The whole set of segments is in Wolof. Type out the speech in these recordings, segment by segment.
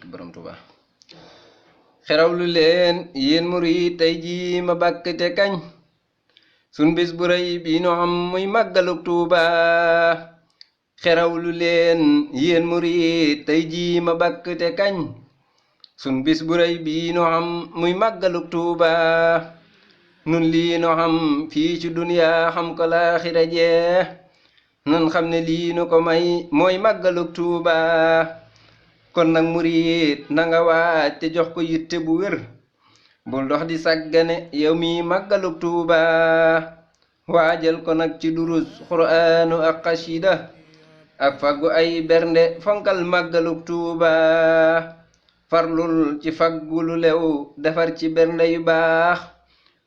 borom Tuuba xerawlu leen yéen murid tey ji ma bàkk te kañ sun bis bu rëy bii nu am muy màggalug Tuuba xerawlu leen yéen murid tey ji ma bàkk te kañ sun bis bu rëy bii nu am muy màggalug Tuuba nun lii nu am fii ci duniya xam ko laaxira jee nan xam ne lii nu ko may mooy màggalug Tuuba kon nag murid na nga waaj te jox ko yitte bu wér bul dox di sàggane yow mi màggalug Tuuba waajal ko nag ci durus quraanu ak xasida ak faggu ay bernde fonkal màggalug Tuuba farlul ci faggu lu lew defar ci bernde yu baax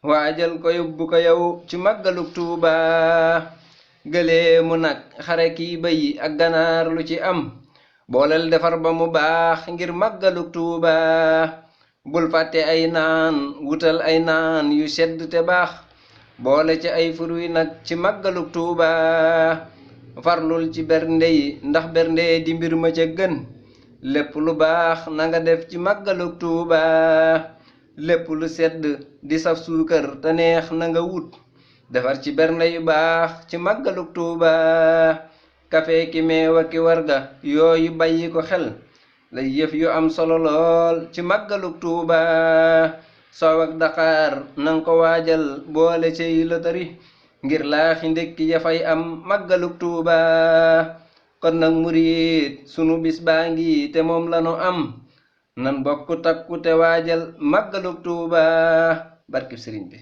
waajal ko yóbbu ko yow ci màggalug Tuuba gëlee mu nag xare kii bëy ak ganaar lu ci am booleel defar ba mu baax ngir màggalug Tuuba bul fàtte ay naan wutal ay naan yu sedd te baax boole ci ay fruy nag ci màggalug Tuuba farlul ci bernde yi ndax bernde di mbir ma ca gën lépp lu baax na nga def ci màggalug Tuuba lépp lu sedd di saf suukar te neex na nga wut defar ci bernde yu baax ci màggalug Tuuba kafe ki meewa ki warga yooyu bàyyi ko xel lay yëf yu am solo lool ci màggalug Tuuba soow ak daqaar nanga ko waajal boole cay lotari ngir laaxi ndékki ya fay am màggalug Tuuba kon nag murid sunu bis baa ngi te moom lanu am nan bokk takku te waajal màggalug Tuuba barkib sëriñ bi